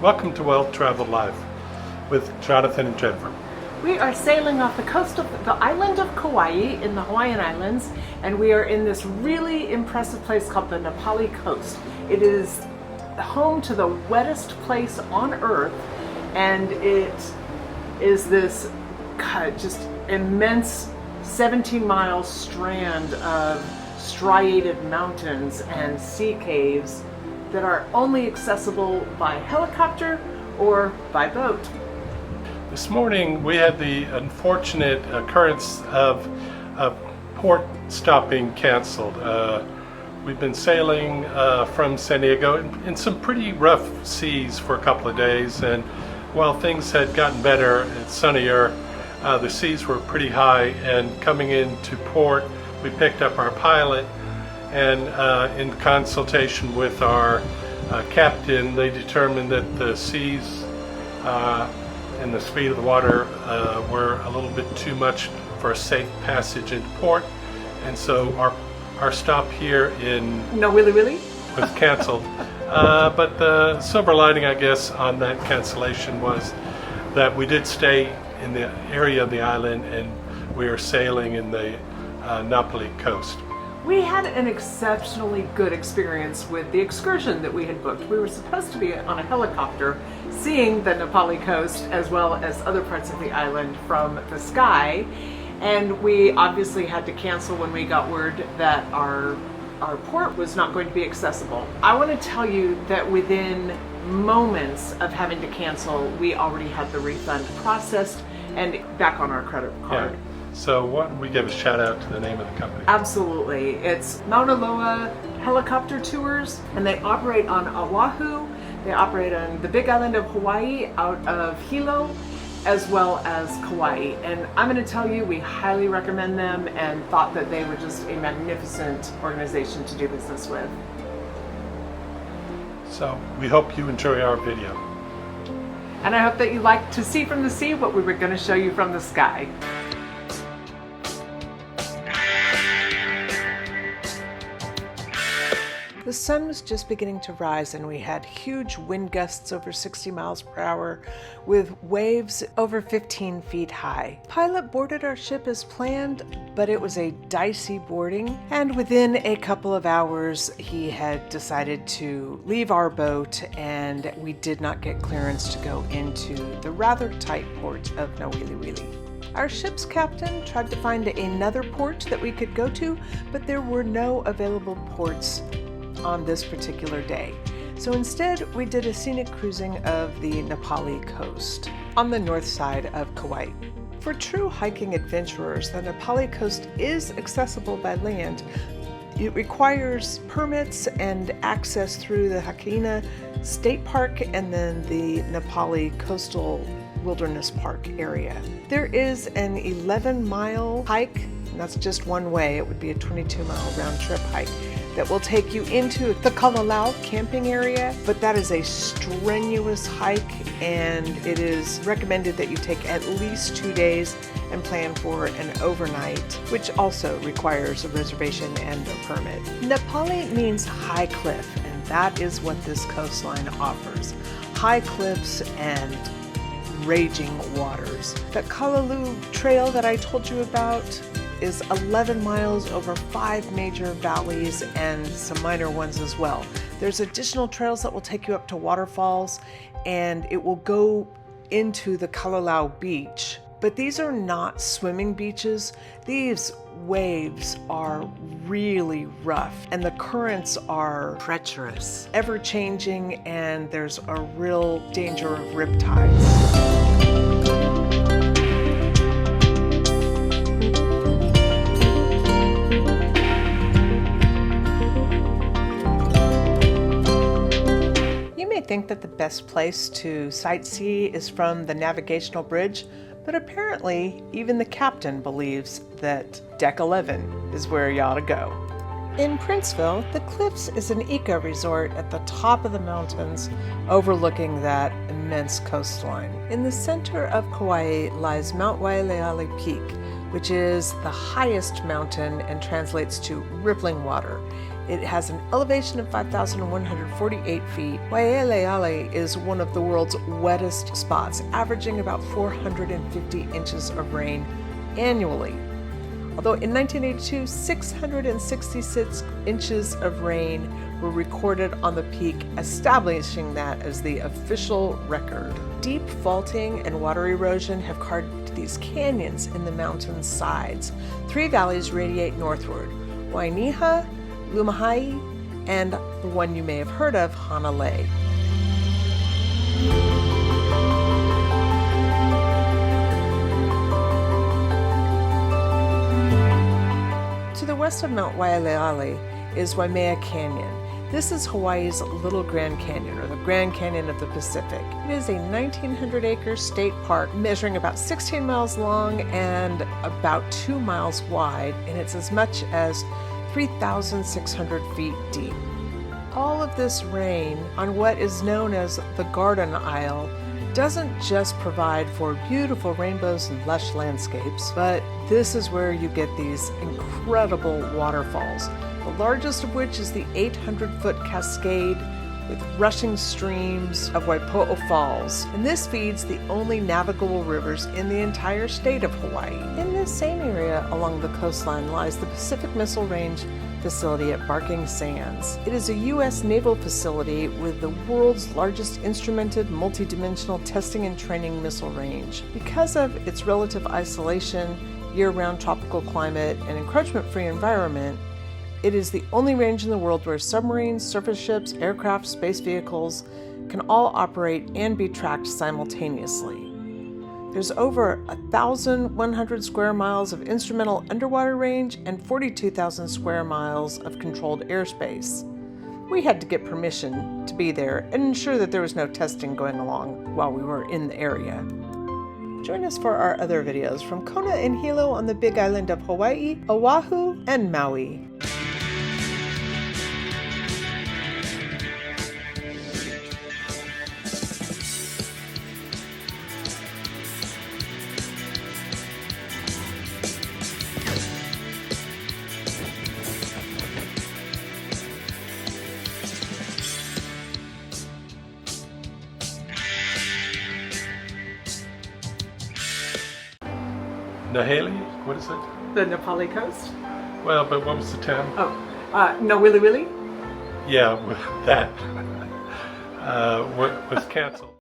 Welcome to Well Traveled Live with Jonathan and Jennifer. We are sailing off the coast of the island of Kauai in the Hawaiian Islands, and we are in this really impressive place called the Na'pali Coast. It is home to the wettest place on earth, and it is this just immense 17-mile strand of striated mountains and sea caves that are only accessible by helicopter or by boat. This morning we had the unfortunate occurrence of a port stopping canceled. We've been sailing from San Diego in some pretty rough seas for a couple of days, and while things had gotten better, it's sunnier, the seas were pretty high, and coming into port we picked up our pilot, and in consultation with our captain, they determined that the seas and the speed of the water were a little bit too much for a safe passage into port, and so our stop here in Na'pali was canceled. But the silver lining, I guess, on that cancellation was that we did stay in the area of the island, and we are sailing in the Na'pali Coast. We had an exceptionally good experience with the excursion that we had booked. We were supposed to be on a helicopter seeing the Na'pali Coast as well as other parts of the island from the sky, and we obviously had to cancel when we got word that our port was not going to be accessible. I want to tell you that within moments of having to cancel, we already had the refund processed and back on our credit card. Yeah. So why don't we give a shout out to the name of the company? Absolutely. It's Mauna Loa Helicopter Tours, and they operate on Oahu. They operate on the Big Island of Hawaii out of Hilo, as well as Kauai. And I'm going to tell you, we highly recommend them and thought that they were just a magnificent organization to do business with. So we hope you enjoy our video. And I hope that you like to see from the sea what we were going to show you from the sky. The sun was just beginning to rise, and we had huge wind gusts over 60 miles per hour with waves over 15 feet high. Pilot boarded our ship as planned, but it was a dicey boarding, and within a couple of hours he had decided to leave our boat, and we did not get clearance to go into the rather tight port of Na'pali. Our ship's captain tried to find another port that we could go to, but there were no available ports on this particular day. So instead, we did a scenic cruising of the Na'pali Coast on the north side of Kauai. For true hiking adventurers, the Na'pali Coast is accessible by land. It requires permits and access through the Hakina State Park and then the Na'pali Coastal Wilderness Park area. There is an 11-mile hike, and that's just one way. It would be a 22-mile round-trip hike that will take you into the Kalalau camping area, but that is a strenuous hike, and it is recommended that you take at least 2 days and plan for an overnight, which also requires a reservation and a permit. Napali means high cliff, and that is what this coastline offers. High cliffs and raging waters. The Kalalau Trail that I told you about is 11 miles over 5 major valleys and some minor ones as well. There's additional trails that will take you up to waterfalls, and it will go into the Kalalau beach. But these are not swimming beaches. These waves are really rough, and the currents are treacherous, ever changing, and there's a real danger of riptides. Think that the best place to sightsee is from the navigational bridge, but apparently even the captain believes that Deck 11 is where you ought to go. In Princeville, the Cliffs is an eco-resort at the top of the mountains overlooking that immense coastline. In the center of Kauai lies Mount Waialeale Peak, which is the highest mountain and translates to rippling water. It has an elevation of 5,148 feet. Waialeale is one of the world's wettest spots, averaging about 450 inches of rain annually. Although in 1982, 666 inches of rain were recorded on the peak, establishing that as the official record. Deep faulting and water erosion have carved these canyons in the mountain's sides. 3 valleys radiate northward: Wainiha, Lumahai, and the one you may have heard of, Hanalei. To the west of Mount Waialeale is Waimea Canyon. This is Hawaii's Little Grand Canyon, or the Grand Canyon of the Pacific. It is a 1,900-acre state park measuring about 16 miles long and about 2 miles wide, and it's as much as 3,600 feet deep. All of this rain on what is known as the Garden Isle doesn't just provide for beautiful rainbows and lush landscapes, but this is where you get these incredible waterfalls, the largest of which is the 800-foot cascade with rushing streams of Waipo'o Falls, and this feeds the only navigable rivers in the entire state of Hawaii. In this same area along the coastline lies the Pacific Missile Range facility at Barking Sands. It is a U.S. naval facility with the world's largest instrumented multidimensional testing and training missile range. Because of its relative isolation, year-round tropical climate, and encroachment-free environment, it is the only range in the world where submarines, surface ships, aircraft, space vehicles can all operate and be tracked simultaneously. There's over 1,100 square miles of instrumental underwater range and 42,000 square miles of controlled airspace. We had to get permission to be there and ensure that there was no testing going along while we were in the area. Join us for our other videos from Kona and Hilo on the Big Island of Hawaii, Oahu, and Maui. Na'pali? What is it? The Na'pali Coast? Well, but what was the town? Nawili Wili? Yeah, that was canceled.